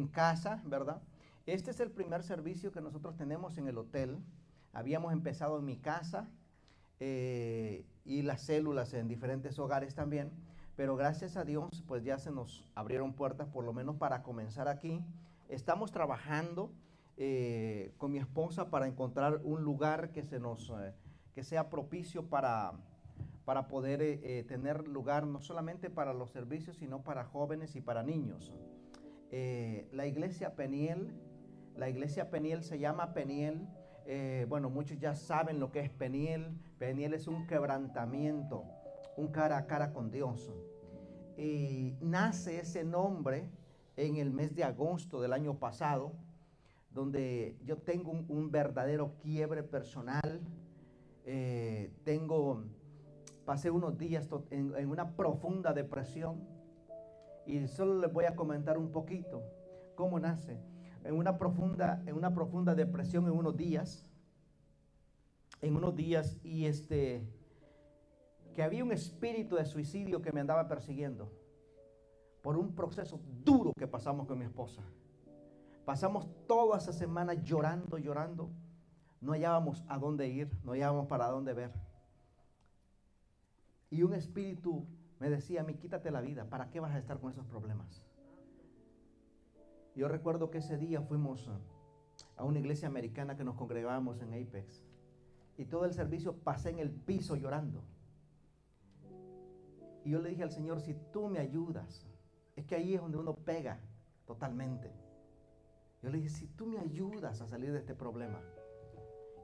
en casa, ¿verdad? Este es el primer servicio que nosotros tenemos en el hotel. Habíamos empezado en mi casa y las células en diferentes hogares también, pero gracias a Dios pues ya se nos abrieron puertas por lo menos para comenzar aquí. Estamos trabajando con mi esposa para encontrar un lugar que que sea propicio para poder tener lugar no solamente para los servicios, sino para jóvenes y para niños. La iglesia Peniel se llama Peniel. Bueno, muchos ya saben lo que es Peniel. Peniel es un quebrantamiento, un cara a cara con Dios. Nace ese nombre en el mes de agosto del año pasado, donde yo tengo un verdadero quiebre personal. Pasé unos días en una profunda depresión, y solo les voy a comentar un poquito cómo nace. En una profunda depresión en unos días, y que había un espíritu de suicidio que me andaba persiguiendo por un proceso duro que pasamos con mi esposa. Pasamos toda esa semana llorando, no hallábamos a dónde ir, no hallábamos para dónde ver. Y un espíritu me decía a mí: quítate la vida, ¿para qué vas a estar con esos problemas? Yo recuerdo que ese día fuimos a una iglesia americana que nos congregábamos en Apex, y todo el servicio pasé en el piso llorando. Y yo le dije al Señor: si tú me ayudas, es que ahí es donde uno pega totalmente. Yo le dije: si tú me ayudas a salir de este problema.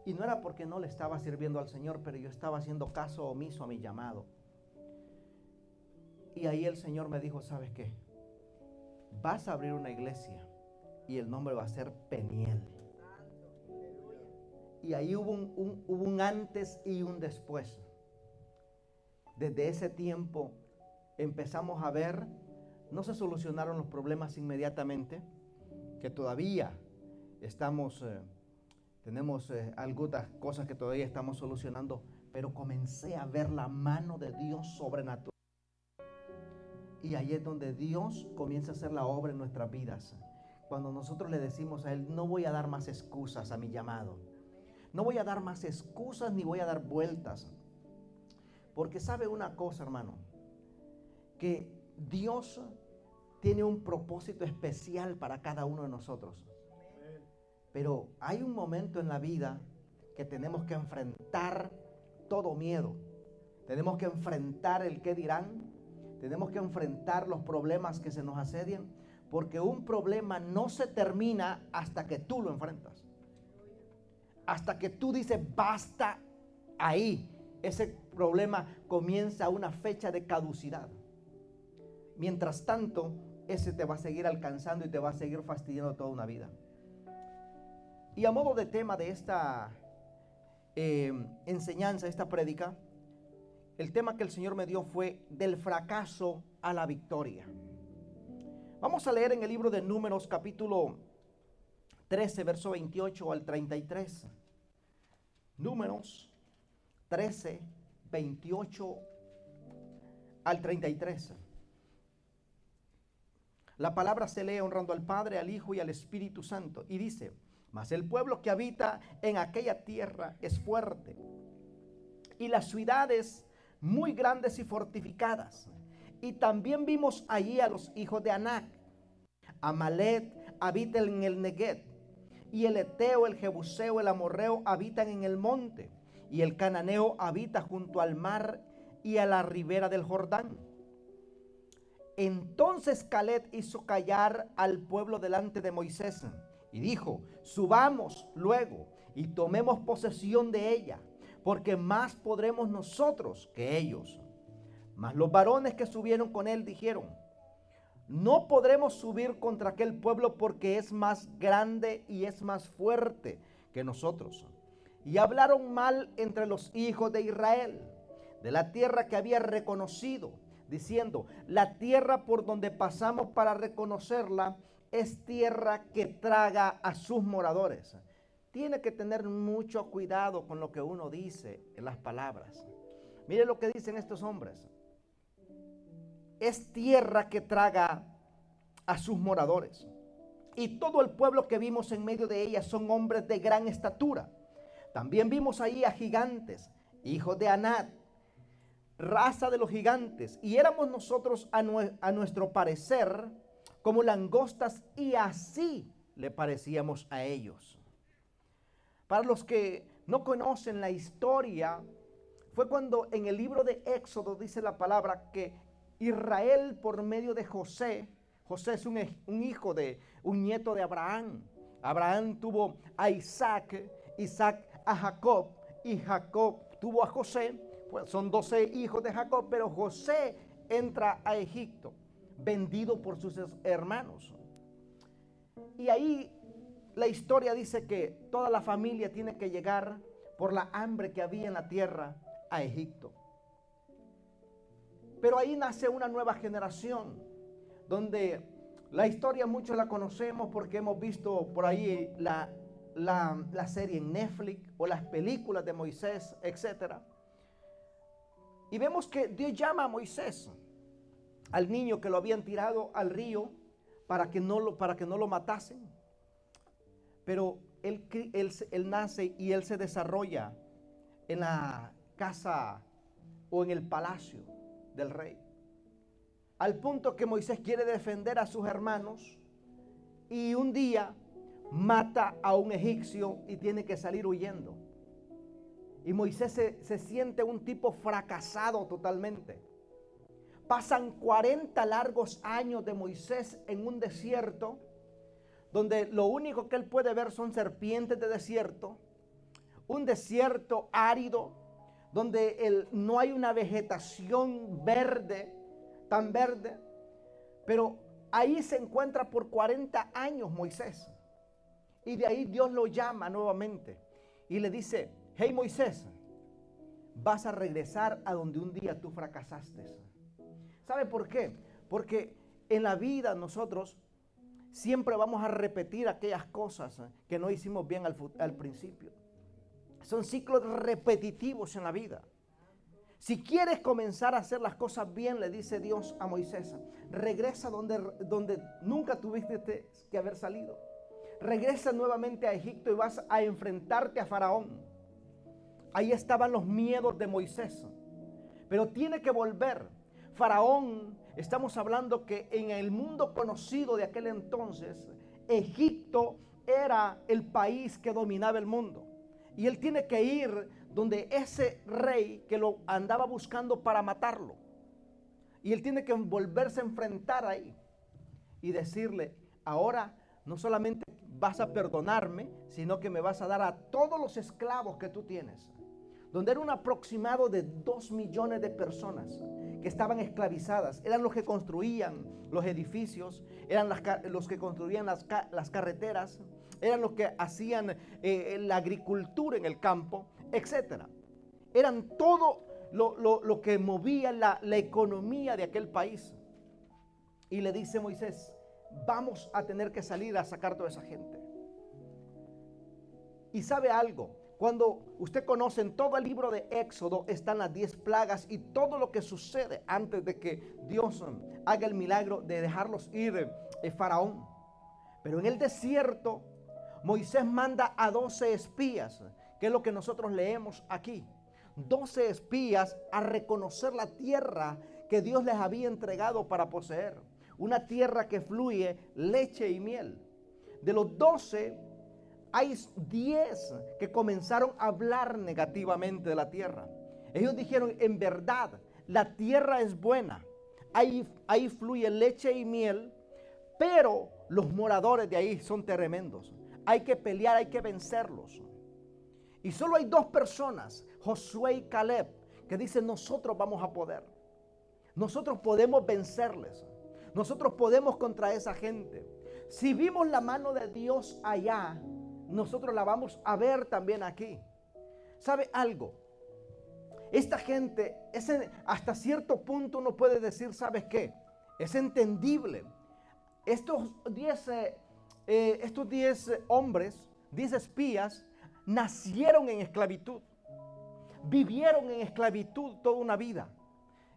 Y no era porque no le estaba sirviendo al Señor, pero yo estaba haciendo caso omiso a mi llamado. Y ahí el Señor me dijo: ¿sabes qué? Vas a abrir una iglesia y el nombre va a ser Peniel. Y ahí hubo un antes y un después. Desde ese tiempo empezamos a ver, no se solucionaron los problemas inmediatamente, que todavía tenemos algunas cosas que todavía estamos solucionando, pero comencé a ver la mano de Dios sobrenatural. Y ahí es donde Dios comienza a hacer la obra en nuestras vidas. Cuando nosotros le decimos a Él: no voy a dar más excusas a mi llamado. No voy a dar más excusas ni voy a dar vueltas. Porque sabe una cosa, hermano, que Dios tiene un propósito especial para cada uno de nosotros. Pero hay un momento en la vida que tenemos que enfrentar todo miedo. Tenemos que enfrentar el qué dirán. Tenemos que enfrentar los problemas que se nos asedian, porque un problema no se termina hasta que tú lo enfrentas. Hasta que tú dices basta ahí. Ese problema comienza una fecha de caducidad. Mientras tanto, ese te va a seguir alcanzando y te va a seguir fastidiando toda una vida. Y a modo de tema de esta enseñanza, esta prédica, el tema que el Señor me dio fue del fracaso a la victoria. Vamos a leer en el libro de Números capítulo 13, verso 28 al 33. Números 13, 28 al 33. La palabra se lee honrando al Padre, al Hijo y al Espíritu Santo. Y dice: mas el pueblo que habita en aquella tierra es fuerte, y las ciudades muy grandes y fortificadas. Y también vimos allí a los hijos de Anac. Amalek habita en el Negueb, y el Eteo, el Jebuseo, el Amorreo habitan en el monte, y el Cananeo habita junto al mar y a la ribera del Jordán. Entonces Caleb hizo callar al pueblo delante de Moisés y dijo: subamos luego y tomemos posesión de ella, porque más podremos nosotros que ellos. Mas los varones que subieron con él dijeron: no podremos subir contra aquel pueblo, porque es más grande y es más fuerte que nosotros. Y hablaron mal entre los hijos de Israel de la tierra que había reconocido, diciendo: la tierra por donde pasamos para reconocerla es tierra que traga a sus moradores. Tiene que tener mucho cuidado con lo que uno dice en las palabras. Mire lo que dicen estos hombres: es tierra que traga a sus moradores. y todo el pueblo que vimos en medio de ella son hombres de gran estatura. También vimos ahí a gigantes, hijos de Anat, raza de los gigantes, y éramos nosotros a nuestro parecer como langostas, y así le parecíamos a ellos. Para los que no conocen la historia, fue cuando en el libro de Éxodo dice la palabra que Israel, por medio de José es un hijo de un nieto de Abraham. Abraham tuvo a Isaac, Isaac a Jacob, y Jacob tuvo a José. Pues son 12 hijos de Jacob, pero José entra a Egipto, vendido por sus hermanos. Y ahí la historia dice que toda la familia tiene que llegar por la hambre que había en la tierra a Egipto. Pero ahí nace una nueva generación, donde la historia muchos la conocemos porque hemos visto por ahí la serie en Netflix o las películas de Moisés, etcétera. Y vemos que Dios llama a Moisés, al niño que lo habían tirado al río para que no lo matasen. Pero él nace y él se desarrolla en la casa o en el palacio del rey. Al punto que Moisés quiere defender a sus hermanos y un día mata a un egipcio y tiene que salir huyendo. Y Moisés se siente un tipo fracasado totalmente. Pasan 40 largos años de Moisés en un desierto, donde lo único que él puede ver son serpientes de desierto, un desierto árido, donde no hay una vegetación verde, tan verde, pero ahí se encuentra por 40 años Moisés. Y de ahí Dios lo llama nuevamente y le dice: hey Moisés, vas a regresar a donde un día tú fracasaste. ¿Sabe por qué? Porque en la vida nosotros siempre vamos a repetir aquellas cosas que no hicimos bien al principio. Son ciclos repetitivos en la vida. Si quieres comenzar a hacer las cosas bien, le dice Dios a Moisés, regresa donde nunca tuviste que haber salido. Regresa nuevamente a Egipto y vas a enfrentarte a Faraón. Ahí estaban los miedos de Moisés. Pero tiene que volver. Faraón, estamos hablando que en el mundo conocido de aquel entonces, Egipto era el país que dominaba el mundo. Y él tiene que ir donde ese rey que lo andaba buscando para matarlo. Y él tiene que volverse a enfrentar ahí y decirle: ahora no solamente vas a perdonarme, sino que me vas a dar a todos los esclavos que tú tienes. Donde era un aproximado de 2 millones de personas que estaban esclavizadas. Eran los que construían los edificios, eran los que construían las carreteras, eran los que hacían la agricultura en el campo, etc. Eran todo lo que movía la economía de aquel país. Y le dice Moisés: vamos a tener que salir a sacar toda esa gente. Y sabe algo, cuando usted conoce en todo el libro de Éxodo están las 10 plagas y todo lo que sucede antes de que Dios haga el milagro de dejarlos ir Faraón. Pero en el desierto Moisés manda a 12 espías, que es lo que nosotros leemos aquí. 12 espías a reconocer la tierra que Dios les había entregado para poseer. Una tierra que fluye leche y miel. De los 12, hay 10 que comenzaron a hablar negativamente de la tierra. Ellos dijeron: en verdad, la tierra es buena. Ahí fluye leche y miel, pero los moradores de ahí son tremendos. Hay que pelear, hay que vencerlos. Y solo hay 2 personas, Josué y Caleb, que dicen: nosotros vamos a poder. Nosotros podemos vencerles. Nosotros podemos contra esa gente. Si vimos la mano de Dios allá, nosotros la vamos a ver también aquí. ¿Sabe algo? Esta gente, hasta cierto punto uno puede decir: ¿sabes qué? Es entendible. Estos 10 hombres, 10 espías, nacieron en esclavitud. Vivieron en esclavitud toda una vida.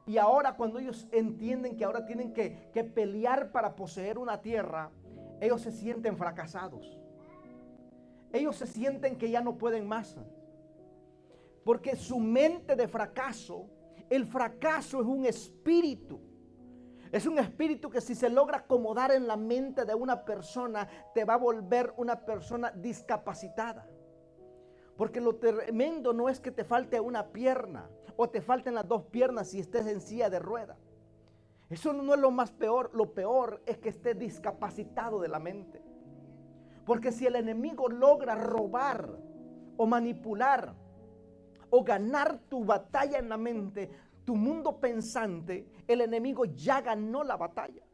Y ahora, cuando ellos entienden que ahora tienen que pelear para poseer una tierra, ellos se sienten fracasados. Ellos se sienten que ya no pueden más. Porque su mente de fracaso, el fracaso es un espíritu. Es un espíritu que si se logra acomodar en la mente de una persona, te va a volver una persona discapacitada. Porque lo tremendo no es que te falte una pierna o te falten las dos piernas si estés en silla de rueda. Eso no es lo más peor. Lo peor es que estés discapacitado de la mente. Porque si el enemigo logra robar o manipular o ganar tu batalla en la mente, tu mundo pensante, el enemigo ya ganó la batalla.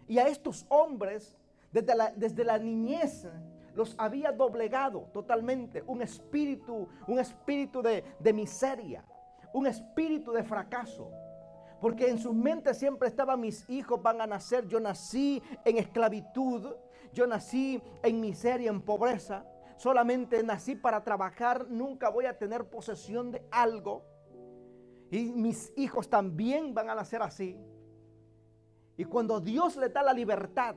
Y a estos hombres, desde la niñez, los había doblegado totalmente. Un espíritu de miseria, un espíritu de fracaso. Porque en sus mentes siempre estaba: mis hijos van a nacer. Yo nací en esclavitud, yo nací en miseria, en pobreza. Solamente nací para trabajar, nunca voy a tener posesión de algo. Y mis hijos también van a nacer así. Y cuando Dios les da la libertad,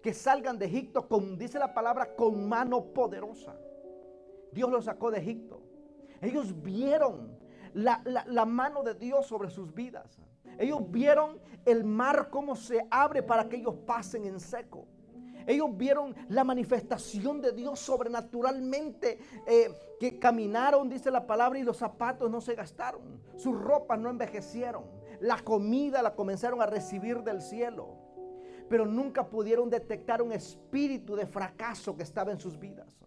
que salgan de Egipto, dice la palabra, con mano poderosa. Dios los sacó de Egipto. Ellos vieron la mano de Dios sobre sus vidas. Ellos vieron el mar cómo se abre para que ellos pasen en seco. Ellos vieron la manifestación de Dios sobrenaturalmente, que caminaron, dice la palabra, y los zapatos no se gastaron. Sus ropas no envejecieron. La comida la comenzaron a recibir del cielo. Pero nunca pudieron detectar un espíritu de fracaso que estaba en sus vidas.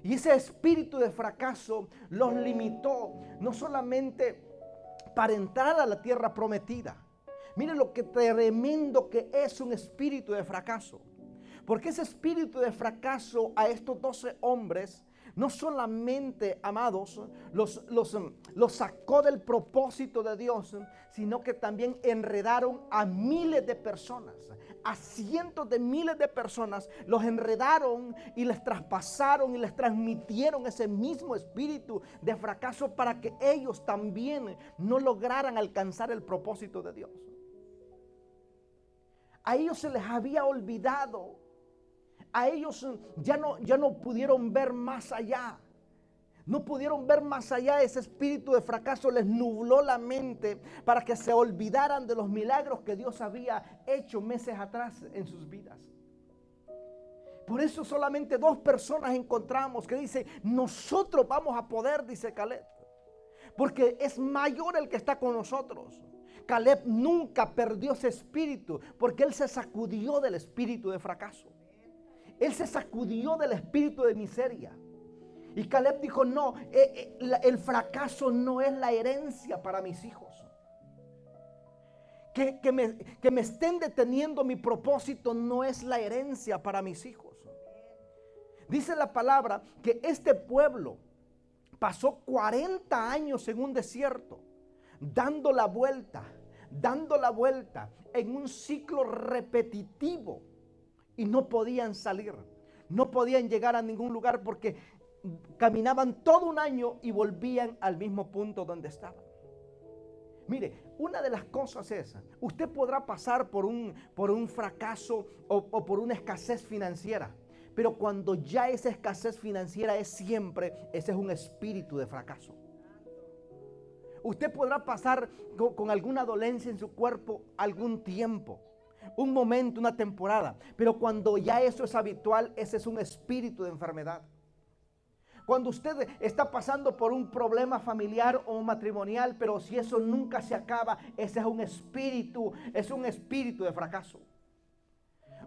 Y ese espíritu de fracaso los limitó no solamente para entrar a la tierra prometida. Miren lo que tremendo que es un espíritu de fracaso. Porque ese espíritu de fracaso a estos 12 hombres, no solamente, amados, los sacó del propósito de Dios, sino que también enredaron a miles de personas, a cientos de miles de personas. Los enredaron y les traspasaron y les transmitieron ese mismo espíritu de fracaso para que ellos también no lograran alcanzar el propósito de Dios. A ellos se les había olvidado. A ellos ya no pudieron ver más allá. No pudieron ver más allá. Ese espíritu de fracaso les nubló la mente para que se olvidaran de los milagros que Dios había hecho meses atrás en sus vidas. Por eso solamente 2 personas encontramos que dicen: nosotros vamos a poder, dice Caleb. Porque es mayor el que está con nosotros. Caleb nunca perdió ese espíritu porque él se sacudió del espíritu de fracaso. Él se sacudió del espíritu de miseria. Y Caleb dijo: no, el fracaso no es la herencia para mis hijos. Que me estén deteniendo mi propósito no es la herencia para mis hijos. Dice la palabra que este pueblo pasó 40 años en un desierto, dando la vuelta en un ciclo repetitivo, y no podían salir, no podían llegar a ningún lugar porque caminaban todo un año y volvían al mismo punto donde estaban. Mire, una de las cosas es, usted podrá pasar por un fracaso o por una escasez financiera, pero cuando ya esa escasez financiera es siempre, ese es un espíritu de fracaso. Usted podrá pasar con alguna dolencia en su cuerpo algún tiempo, un momento, una temporada, pero cuando ya eso es habitual, ese es un espíritu de enfermedad. Cuando usted está pasando por un problema familiar o matrimonial, pero si eso nunca se acaba, ese es un espíritu de fracaso.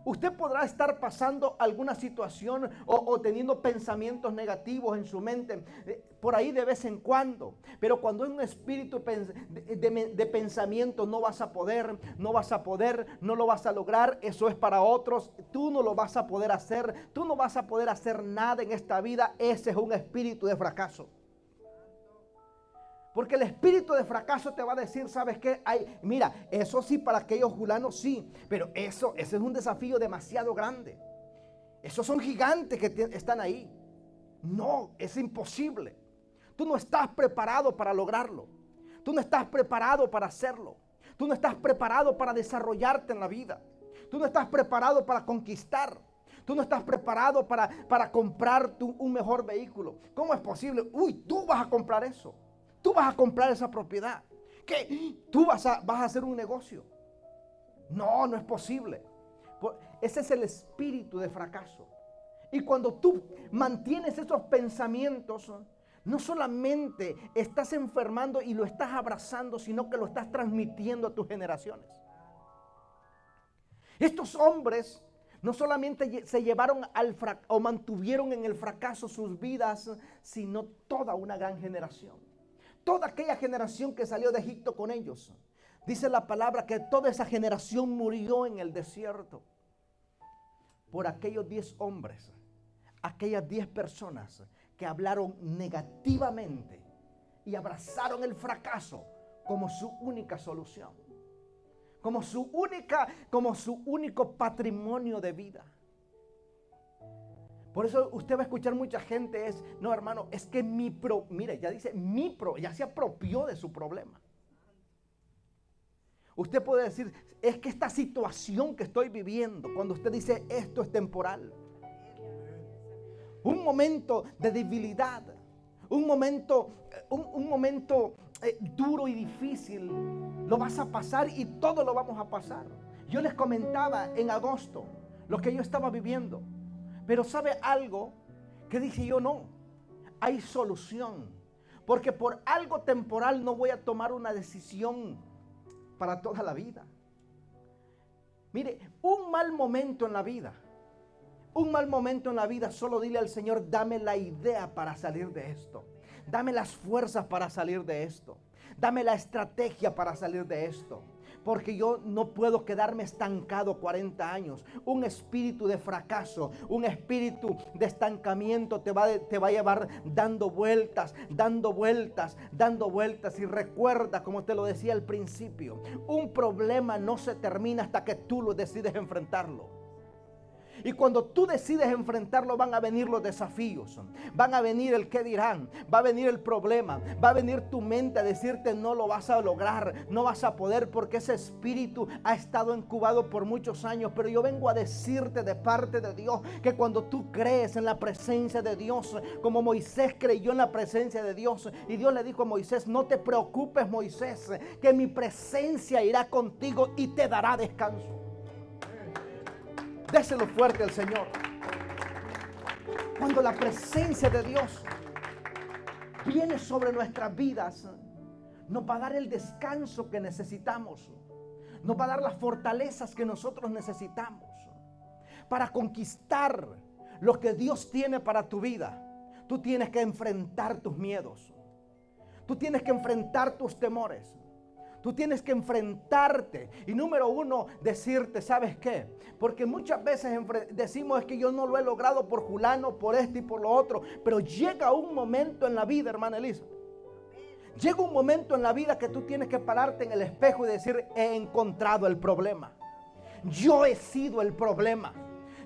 Usted podrá estar pasando alguna situación o teniendo pensamientos negativos en su mente por ahí de vez en cuando, pero cuando es un espíritu de pensamiento, no vas a poder, no lo vas a lograr, eso es para otros, tú no lo vas a poder hacer, tú no vas a poder hacer nada en esta vida. Ese es un espíritu de fracaso. Porque el espíritu de fracaso te va a decir: ¿sabes qué? Mira, eso sí, para aquellos fulanos sí, pero ese es un desafío demasiado grande. Esos son gigantes que están ahí. No, es imposible. Tú no estás preparado para lograrlo. Tú no estás preparado para hacerlo. Tú no estás preparado para desarrollarte en la vida. Tú no estás preparado para conquistar. Tú no estás preparado para comprar un mejor vehículo. ¿Cómo es posible? Uy, tú vas a comprar eso. Tú vas a comprar esa propiedad. ¿Qué? Tú vas a hacer un negocio. No, no es posible. Ese es el espíritu de fracaso. Y cuando tú mantienes esos pensamientos, no solamente estás enfermando y lo estás abrazando, sino que lo estás transmitiendo a tus generaciones. Estos hombres no solamente se llevaron o mantuvieron en el fracaso sus vidas, sino toda una gran generación. Toda aquella generación que salió de Egipto con ellos. Dice la palabra que toda esa generación murió en el desierto por aquellos 10 hombres, aquellas 10 personas que hablaron negativamente y abrazaron el fracaso como su única solución, como su único patrimonio de vida. Por eso usted va a escuchar mucha gente no hermano, es que mire, ya dice ya se apropió de su problema. Usted puede decir, es que esta situación que estoy viviendo, cuando usted dice esto es temporal. Un momento de debilidad, un momento duro y difícil, lo vas a pasar y todo lo vamos a pasar. Yo les comentaba en agosto lo que yo estaba viviendo, pero ¿sabe algo? Que dije yo, no, hay solución, porque por algo temporal no voy a tomar una decisión para toda la vida. Mire, un mal momento en la vida, solo dile al Señor, dame la idea para salir de esto. Dame las fuerzas para salir de esto. Dame la estrategia para salir de esto. Porque yo no puedo quedarme estancado 40 años. Un espíritu de fracaso, un espíritu de estancamiento te va a llevar dando vueltas. Y recuerda, como te lo decía al principio, un problema no se termina hasta que tú lo decides enfrentarlo. Y cuando tú decides enfrentarlo, van a venir los desafíos, van a venir el qué dirán, va a venir el problema, va a venir tu mente a decirte no lo vas a lograr, no vas a poder, porque ese espíritu ha estado incubado por muchos años. Pero yo vengo a decirte de parte de Dios que cuando tú crees en la presencia de Dios, como Moisés creyó en la presencia de Dios, y Dios le dijo a Moisés, no te preocupes, Moisés, que mi presencia irá contigo y te dará descanso. Déselo fuerte al Señor. Cuando la presencia de Dios viene sobre nuestras vidas, nos va a dar el descanso que necesitamos. Nos va a dar las fortalezas que nosotros necesitamos para conquistar lo que Dios tiene para tu vida. Tú tienes que enfrentar tus miedos. Tú tienes que enfrentar tus temores. Tú tienes que enfrentarte. Y número uno, decirte, ¿sabes qué? Porque muchas veces decimos es que yo no lo he logrado por fulano, por esto y por lo otro. Pero llega un momento en la vida, hermana Elisa. Llega un momento en la vida que tú tienes que pararte en el espejo y decir, he encontrado el problema. Yo he sido el problema.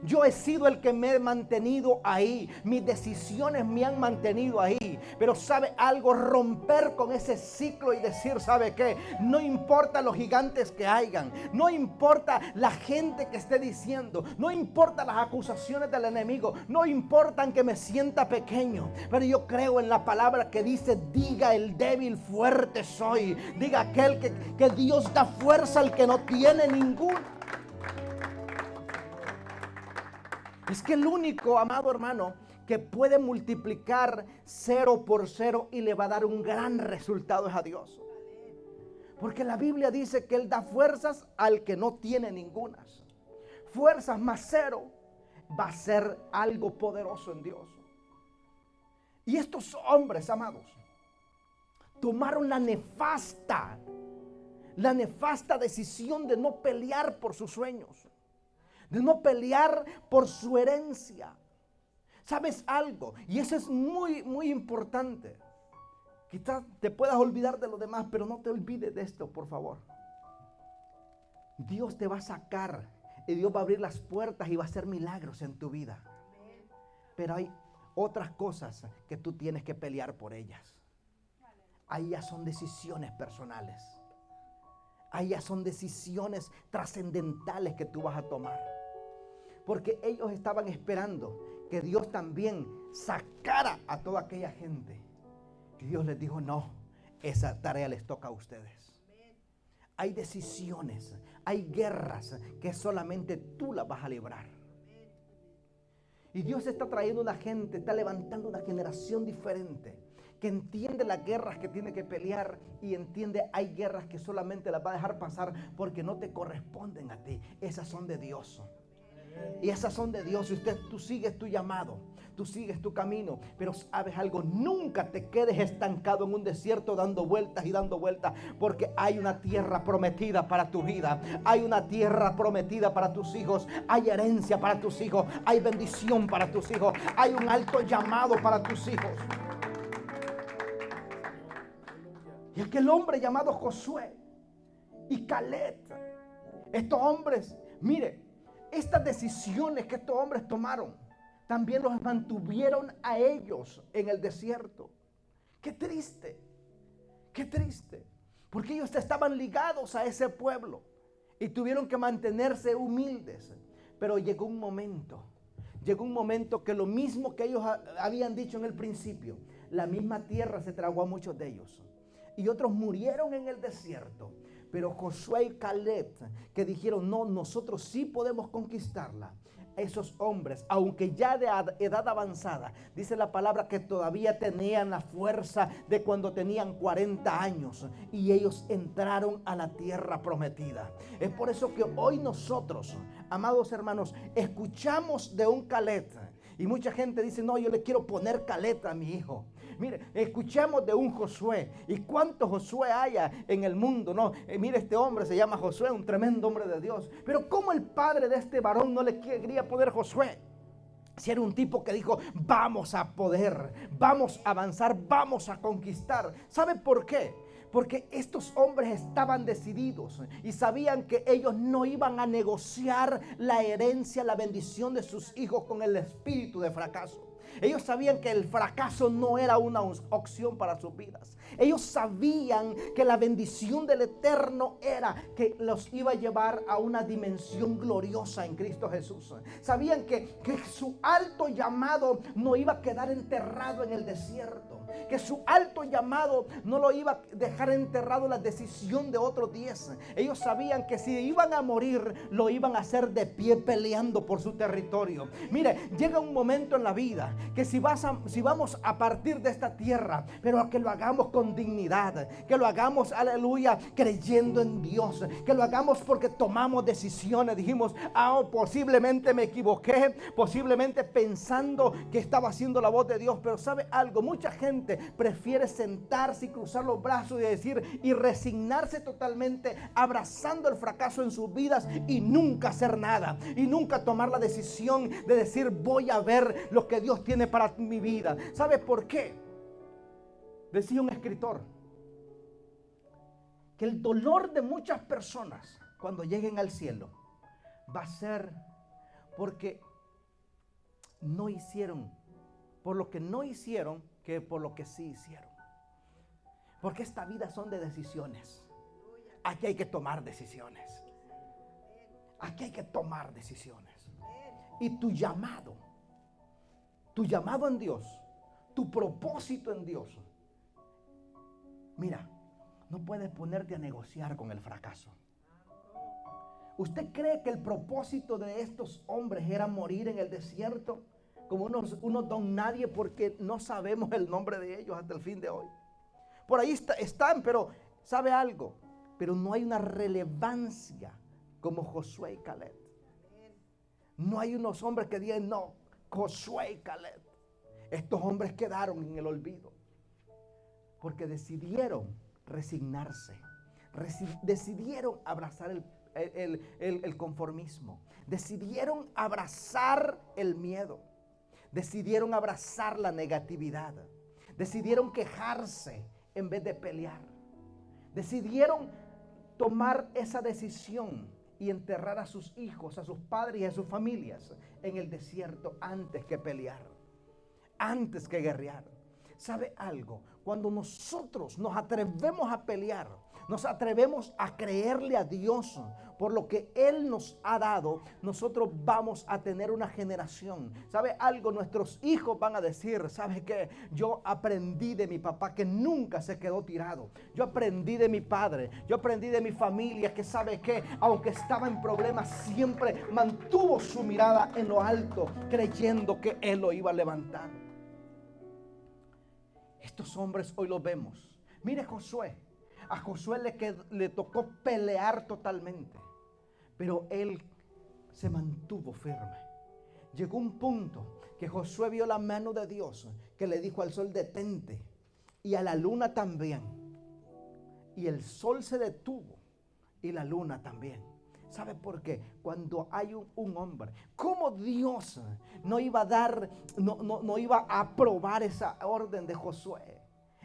Yo he sido el que me he mantenido ahí. Mis decisiones me han mantenido ahí. Pero ¿sabe algo? Romper con ese ciclo y decir, ¿sabe qué? No importa los gigantes que hayan. No importa la gente que esté diciendo. No importa las acusaciones del enemigo. No importan que me sienta pequeño. Pero yo creo en la palabra que dice, diga el débil, fuerte soy. Diga aquel que Dios da fuerza al que no tiene ninguna. Es que el único, amado hermano, que puede multiplicar 0 por 0 y le va a dar un gran resultado es a Dios. Porque la Biblia dice que Él da fuerzas al que no tiene ningunas. Fuerzas más 0 va a ser algo poderoso en Dios. Y estos hombres, amados, tomaron la nefasta decisión de no pelear por sus sueños. De no pelear por su herencia. ¿Sabes algo? Y eso es muy, muy importante. Quizás te puedas olvidar de lo demás, pero no te olvides de esto, por favor. Dios te va a sacar y Dios va a abrir las puertas y va a hacer milagros en tu vida. Pero hay otras cosas que tú tienes que pelear por ellas. Ahí ya son decisiones personales. Ahí ya son decisiones trascendentales que tú vas a tomar. Porque ellos estaban esperando que Dios también sacara a toda aquella gente. Y Dios les dijo, no, esa tarea les toca a ustedes. Hay decisiones, hay guerras que solamente tú las vas a librar. Y Dios está trayendo una gente, está levantando una generación diferente, que entiende las guerras que tiene que pelear y entiende hay guerras que solamente las va a dejar pasar porque no te corresponden a ti. Esas son de Dios. Y esas son de Dios. Y tú sigues tu llamado, tú sigues tu camino. Pero sabes algo, nunca te quedes estancado en un desierto dando vueltas y dando vueltas. Porque hay una tierra prometida para tu vida. Hay una tierra prometida para tus hijos. Hay herencia para tus hijos. Hay bendición para tus hijos. Hay un alto llamado para tus hijos. Y aquel hombre llamado Josué y Caleb, estos hombres, mire, estas decisiones que estos hombres tomaron, también los mantuvieron a ellos en el desierto. Qué triste, porque ellos estaban ligados a ese pueblo y tuvieron que mantenerse humildes. Pero llegó un momento que lo mismo que ellos habían dicho en el principio, la misma tierra se tragó a muchos de ellos. Y otros murieron en el desierto. Pero Josué y Caleb, que dijeron, no, nosotros sí podemos conquistarla. Esos hombres, aunque ya de edad avanzada, dice la palabra que todavía tenían la fuerza de cuando tenían 40 años. Y ellos entraron a la tierra prometida. Es por eso que hoy nosotros, amados hermanos, escuchamos de un Caleb. Y mucha gente dice, no, yo le quiero poner Caleb a mi hijo. Mire, escuchamos de un Josué. ¿Y cuántos Josué haya en el mundo? No, mire, este hombre se llama Josué, un tremendo hombre de Dios. Pero ¿cómo el padre de este varón no le quería poner Josué? Si era un tipo que dijo, vamos a poder, vamos a avanzar, vamos a conquistar. ¿Sabe por qué? Porque estos hombres estaban decididos y sabían que ellos no iban a negociar la herencia, la bendición de sus hijos con el espíritu de fracaso. Ellos sabían que el fracaso no era una opción para sus vidas. Ellos sabían que la bendición del Eterno era que los iba a llevar a una dimensión gloriosa en Cristo Jesús. Sabían que su alto llamado no iba a quedar enterrado en el desierto. Que su alto llamado no lo iba a dejar enterrado en la decisión de otros 10. Ellos sabían que si iban a morir, lo iban a hacer de pie peleando por su territorio. Mire, llega un momento en la vida que si vamos a partir de esta tierra, pero que lo hagamos con dignidad, que lo hagamos, aleluya, creyendo en Dios, que lo hagamos porque tomamos decisiones, dijimos, posiblemente me equivoqué, posiblemente pensando que estaba haciendo la voz de Dios, pero ¿sabe algo? Mucha gente prefiere sentarse y cruzar los brazos y decir y resignarse totalmente, abrazando el fracaso en sus vidas y nunca hacer nada, y nunca tomar la decisión de decir voy a ver lo que Dios tiene para mi vida. ¿Sabe por qué? Decía un escritor que el dolor de muchas personas cuando lleguen al cielo va a ser porque no hicieron, por lo que no hicieron, que por lo que sí hicieron. Porque esta vida son de decisiones. Aquí hay que tomar decisiones. Aquí hay que tomar decisiones. Y tu llamado en Dios, tu propósito en Dios, mira, no puedes ponerte a negociar con el fracaso. ¿Usted cree que el propósito de estos hombres era morir en el desierto como unos don nadie, porque no sabemos el nombre de ellos hasta el fin de hoy? Por ahí están, pero ¿sabe algo? Pero no hay una relevancia como Josué y Caleb. No hay unos hombres que digan, no, Josué y Caleb. Estos hombres quedaron en el olvido porque decidieron resignarse, decidieron abrazar el conformismo, decidieron abrazar el miedo, decidieron abrazar la negatividad, decidieron quejarse en vez de pelear, decidieron tomar esa decisión y enterrar a sus hijos, a sus padres y a sus familias en el desierto antes que pelear, antes que guerrear. ¿Sabe algo? Cuando nosotros nos atrevemos a pelear, nos atrevemos a creerle a Dios por lo que Él nos ha dado, nosotros vamos a tener una generación. ¿Sabe algo? Nuestros hijos van a decir, ¿sabe qué? Yo aprendí de mi papá que nunca se quedó tirado. Yo aprendí de mi padre, yo aprendí de mi familia que, ¿sabe qué? Aunque estaba en problemas, siempre mantuvo su mirada en lo alto, creyendo que Él lo iba a levantar. Estos hombres hoy los vemos. Mire Josué. A Josué le tocó pelear totalmente, pero él se mantuvo firme. Llegó un punto que Josué vio la mano de Dios que le dijo al sol detente y a la luna también. Y el sol se detuvo y la luna también. ¿Sabe por qué? Cuando hay un hombre, ¿cómo Dios no iba a dar, no iba a aprobar esa orden de Josué?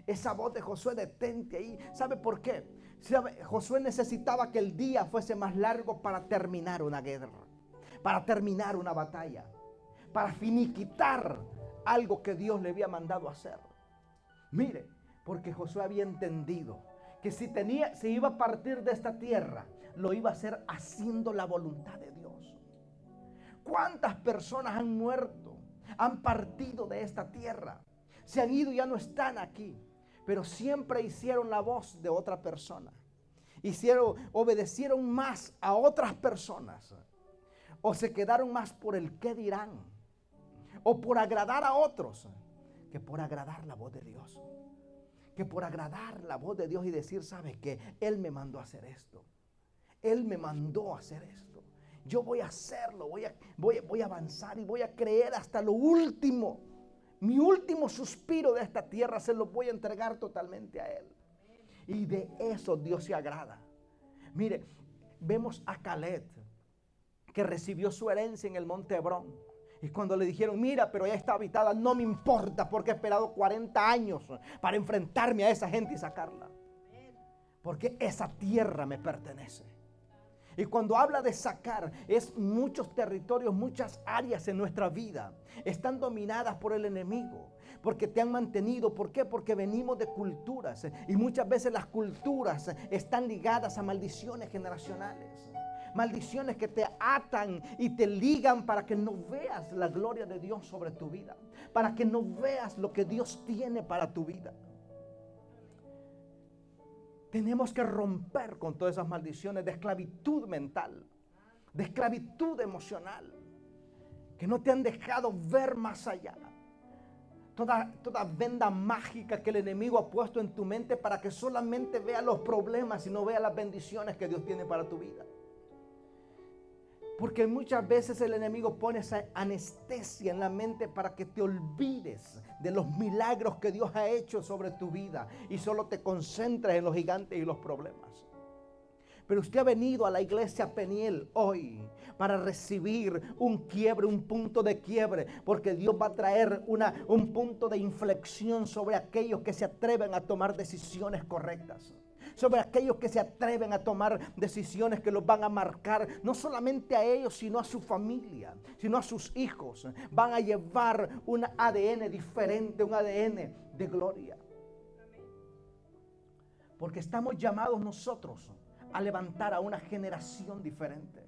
Esa voz de Josué, detente ahí. ¿Sabe por qué? ¿Sabe? Josué necesitaba que el día fuese más largo para terminar una guerra, para terminar una batalla, para finiquitar algo que Dios le había mandado hacer. Mire, porque Josué había entendido que si iba a partir de esta tierra, lo iba a hacer haciendo la voluntad de Dios. ¿Cuántas personas han muerto, han partido de esta tierra, se han ido y ya no están aquí? Pero siempre hicieron la voz de otra persona. Obedecieron más a otras personas. O se quedaron más por el qué dirán. O por agradar a otros. Que por agradar la voz de Dios. Que por agradar la voz de Dios y decir, ¿sabes qué? Él me mandó a hacer esto. Él me mandó a hacer esto. Yo voy a hacerlo. Voy a avanzar y voy a creer hasta lo último. Mi último suspiro de esta tierra se lo voy a entregar totalmente a Él. Y de eso Dios se agrada. Mire, vemos a Caleb, que recibió su herencia en el monte Hebrón. Y cuando le dijeron, mira, pero ya está habitada, no me importa porque he esperado 40 años para enfrentarme a esa gente y sacarla. Porque esa tierra me pertenece. Y cuando habla de sacar, es muchos territorios, muchas áreas en nuestra vida están dominadas por el enemigo. Porque te han mantenido. ¿Por qué? Porque venimos de culturas. Y muchas veces las culturas están ligadas a maldiciones generacionales. Maldiciones que te atan y te ligan para que no veas la gloria de Dios sobre tu vida. Para que no veas lo que Dios tiene para tu vida. Tenemos que romper con todas esas maldiciones de esclavitud mental, de esclavitud emocional, que no te han dejado ver más allá. Toda venda mágica que el enemigo ha puesto en tu mente para que solamente veas los problemas y no veas las bendiciones que Dios tiene para tu vida. Porque muchas veces el enemigo pone esa anestesia en la mente para que te olvides de los milagros que Dios ha hecho sobre tu vida y solo te concentres en los gigantes y los problemas. Pero usted ha venido a la iglesia Peniel hoy para recibir un quiebre, un punto de quiebre, porque Dios va a traer un punto de inflexión sobre aquellos que se atreven a tomar decisiones correctas. Sobre aquellos que se atreven a tomar decisiones que los van a marcar, no solamente a ellos, sino a su familia, sino a sus hijos. Van a llevar un ADN diferente, un ADN de gloria. Porque estamos llamados nosotros a levantar a una generación diferente.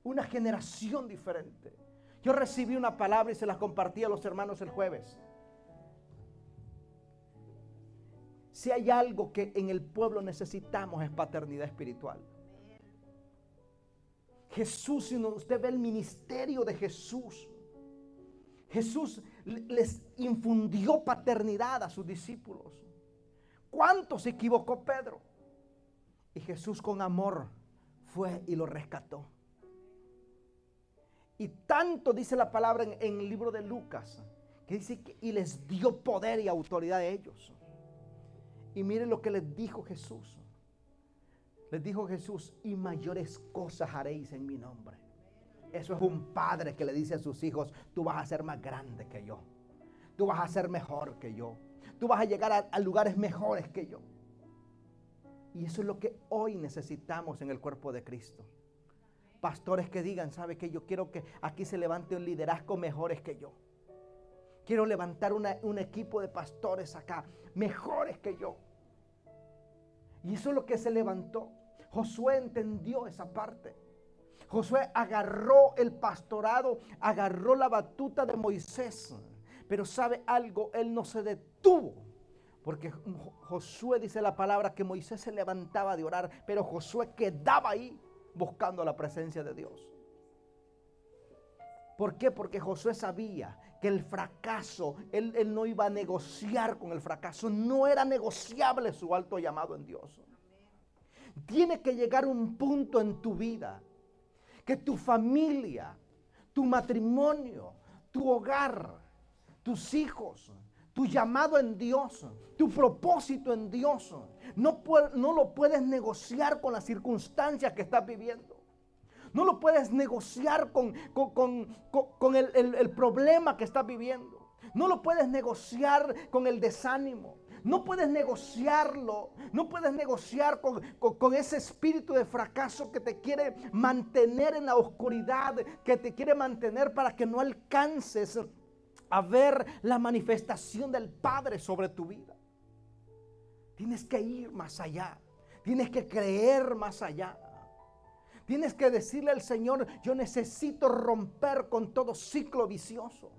Una generación diferente. Yo recibí una palabra y se la compartí a los hermanos el jueves. Si hay algo que en el pueblo necesitamos es paternidad espiritual. Jesús, si usted ve el ministerio de Jesús, Jesús les infundió paternidad a sus discípulos. ¿Cuánto se equivocó Pedro? Y Jesús con amor fue y lo rescató. Y tanto dice la palabra en el libro de Lucas, que dice que y les dio poder y autoridad a ellos. Y miren lo que les dijo Jesús. Les dijo Jesús, y mayores cosas haréis en mi nombre. Eso es un padre que le dice a sus hijos, tú vas a ser más grande que yo. Tú vas a ser mejor que yo. Tú vas a llegar a lugares mejores que yo. Y eso es lo que hoy necesitamos en el cuerpo de Cristo. Pastores que digan, ¿sabe qué? Yo quiero que aquí se levante un liderazgo mejores que yo. Quiero levantar un equipo de pastores acá, mejores que yo. Y eso es lo que se levantó. Josué entendió esa parte. Josué agarró el pastorado, agarró la batuta de Moisés. Pero ¿sabe algo? Él no se detuvo. Porque Josué, dice la palabra, que Moisés se levantaba de orar, pero Josué quedaba ahí buscando la presencia de Dios. ¿Por qué? Porque Josué sabía que el fracaso, él no iba a negociar con el fracaso. No era negociable su alto llamado en Dios. Tiene que llegar un punto en tu vida que tu familia, tu matrimonio, tu hogar, tus hijos, tu llamado en Dios, tu propósito en Dios, no lo puedes negociar con las circunstancias que estás viviendo. No lo puedes negociar con el problema que estás viviendo. No lo puedes negociar con el desánimo. No puedes negociarlo. No puedes negociar con ese espíritu de fracaso que te quiere mantener en la oscuridad, que te quiere mantener para que no alcances a ver la manifestación del Padre sobre tu vida. Tienes que ir más allá. Tienes que creer más allá. Tienes que decirle al Señor, yo necesito romper con todo ciclo vicioso.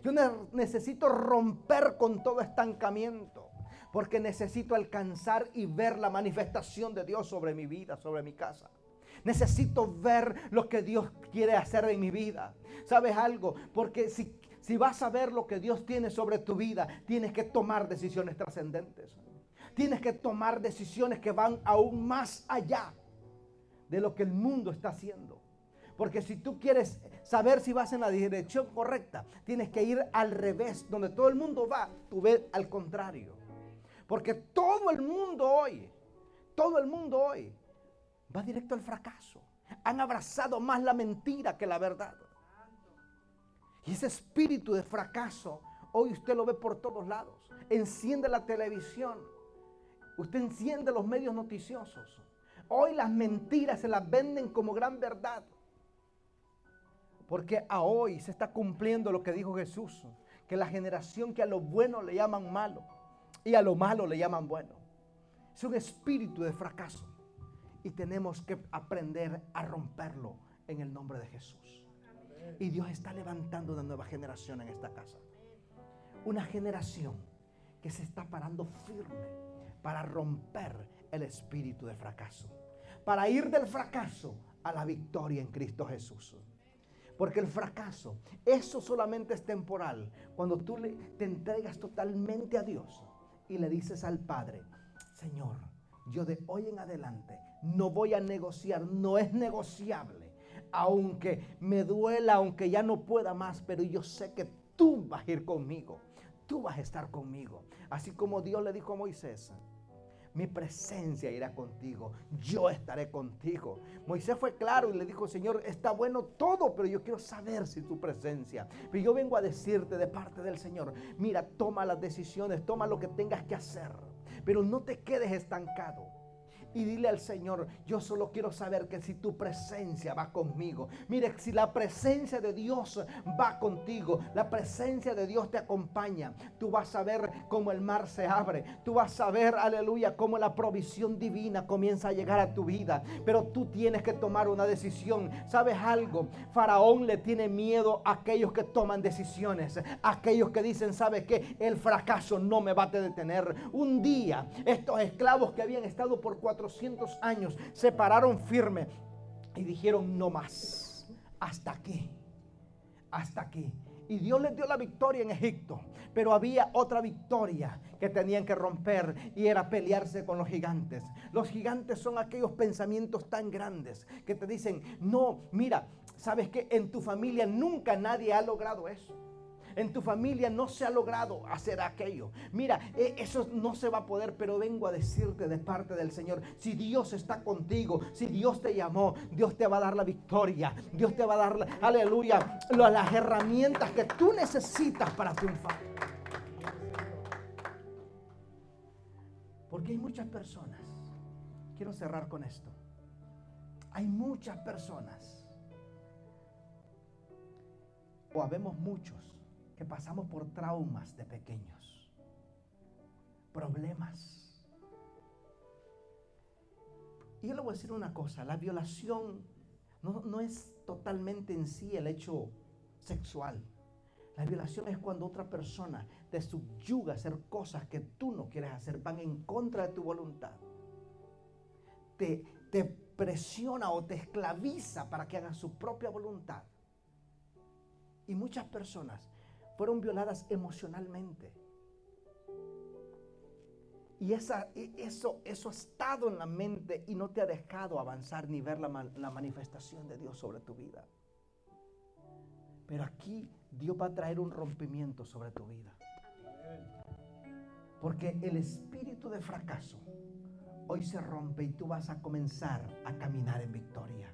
Yo necesito romper con todo estancamiento. Porque necesito alcanzar y ver la manifestación de Dios sobre mi vida, sobre mi casa. Necesito ver lo que Dios quiere hacer en mi vida. ¿Sabes algo? Porque si vas a ver lo que Dios tiene sobre tu vida, tienes que tomar decisiones trascendentes. Tienes que tomar decisiones que van aún más allá de lo que el mundo está haciendo. Porque si tú quieres saber si vas en la dirección correcta, tienes que ir al revés. Donde todo el mundo va, tú ves al contrario. Porque todo el mundo hoy va directo al fracaso. Han abrazado más la mentira que la verdad. Y ese espíritu de fracaso, hoy usted lo ve por todos lados. Enciende la televisión. Usted enciende los medios noticiosos. Hoy las mentiras se las venden como gran verdad. Porque a hoy se está cumpliendo lo que dijo Jesús. Que la generación que a lo bueno le llaman malo y a lo malo le llaman bueno. Es un espíritu de fracaso. Y tenemos que aprender a romperlo en el nombre de Jesús. Y Dios está levantando una nueva generación en esta casa. Una generación que se está parando firme para romper el espíritu de fracaso. Para ir del fracaso a la victoria en Cristo Jesús. Porque el fracaso, eso solamente es temporal. Cuando tú te entregas totalmente a Dios y le dices al Padre, Señor, yo de hoy en adelante no voy a negociar, no es negociable. Aunque me duela, aunque ya no pueda más, pero yo sé que tú vas a ir conmigo. Tú vas a estar conmigo. Así como Dios le dijo a Moisés, mi presencia irá contigo, yo estaré contigo. Moisés fue claro y le dijo, Señor, está bueno todo, pero yo quiero saber si tu presencia. Pero yo vengo a decirte de parte del Señor, mira, toma las decisiones, toma lo que tengas que hacer, pero no te quedes estancado. Y dile al Señor, yo solo quiero saber que si tu presencia va conmigo. Mire, si la presencia de Dios va contigo, la presencia de Dios te acompaña, tú vas a ver cómo el mar se abre. Tú vas a ver, aleluya, cómo la provisión divina comienza a llegar a tu vida. Pero tú tienes que tomar una decisión. ¿Sabes algo? Faraón le tiene miedo a aquellos que toman decisiones. A aquellos que dicen, ¿sabes qué? El fracaso no me va a detener. Un día, estos esclavos que habían estado por 400 años se pararon firme y dijeron no más, hasta aquí, hasta aquí. Y Dios les dio la victoria en Egipto, pero había otra victoria que tenían que romper y era pelearse con los gigantes. Los gigantes son aquellos pensamientos tan grandes que te dicen, no, mira, sabes que en tu familia nunca nadie ha logrado eso. En tu familia no se ha logrado hacer aquello. Mira, eso no se va a poder, pero vengo a decirte de parte del Señor, si Dios está contigo, si Dios te llamó, Dios te va a dar la victoria. Dios te va a dar, aleluya, las herramientas que tú necesitas para triunfar. Porque hay muchas personas, quiero cerrar con esto. Hay muchas personas, o habemos muchos, que pasamos por traumas de pequeños, problemas. Y yo le voy a decir una cosa, la violación no es totalmente en sí el hecho sexual. La violación es cuando otra persona te subyuga a hacer cosas que tú no quieres hacer, van en contra de tu voluntad. Te presiona o te esclaviza para que hagas su propia voluntad. Y muchas personas fueron violadas emocionalmente. Y eso ha estado en la mente y no te ha dejado avanzar ni ver la manifestación de Dios sobre tu vida. Pero aquí Dios va a traer un rompimiento sobre tu vida. Porque el espíritu de fracaso hoy se rompe y tú vas a comenzar a caminar en victoria.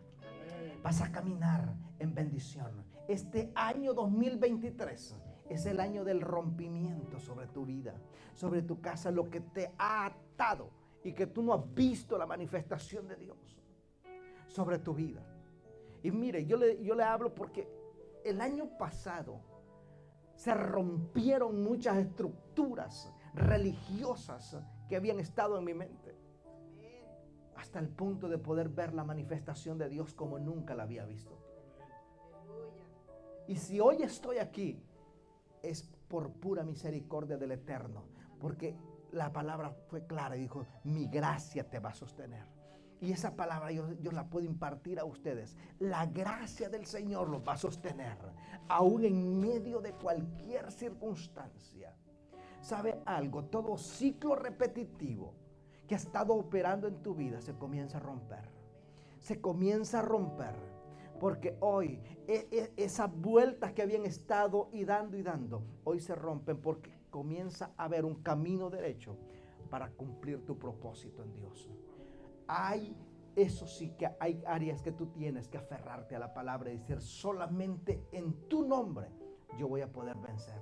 Vas a caminar en bendición. Este año 2023 es el año del rompimiento sobre tu vida, sobre tu casa, lo que te ha atado y que tú no has visto la manifestación de Dios sobre tu vida. Y mire, yo le hablo porque el año pasado se rompieron muchas estructuras religiosas que habían estado en mi mente, hasta el punto de poder ver la manifestación de Dios como nunca la había visto. Y si hoy estoy aquí, es por pura misericordia del Eterno, porque la palabra fue clara y dijo, mi gracia te va a sostener. Y esa palabra yo la puedo impartir a ustedes. La gracia del Señor los va a sostener, aún en medio de cualquier circunstancia. ¿Sabe algo? Todo ciclo repetitivo que ha estado operando en tu vida se comienza a romper. Se comienza a romper. Porque hoy esas vueltas que habían estado y dando, hoy se rompen porque comienza a haber un camino derecho para cumplir tu propósito en Dios. Eso sí que hay áreas que tú tienes que aferrarte a la palabra y decir, solamente en tu nombre yo voy a poder vencer.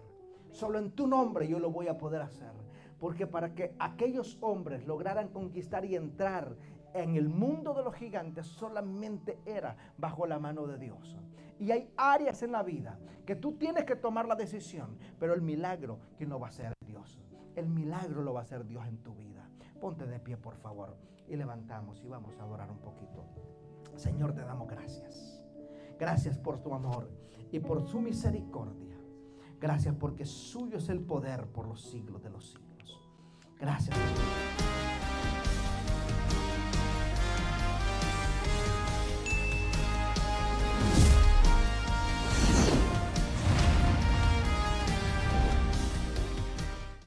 Solo en tu nombre yo lo voy a poder hacer. Porque para que aquellos hombres lograran conquistar y entrar en el mundo de los gigantes, solamente era bajo la mano de Dios. Y hay áreas en la vida que tú tienes que tomar la decisión, pero el milagro que no va a ser Dios. El milagro lo va a hacer Dios en tu vida. Ponte de pie, por favor, y levantamos y vamos a adorar un poquito. Señor, te damos gracias. Gracias por tu amor y por su misericordia. Gracias porque suyo es el poder por los siglos de los siglos. Gracias, Señor.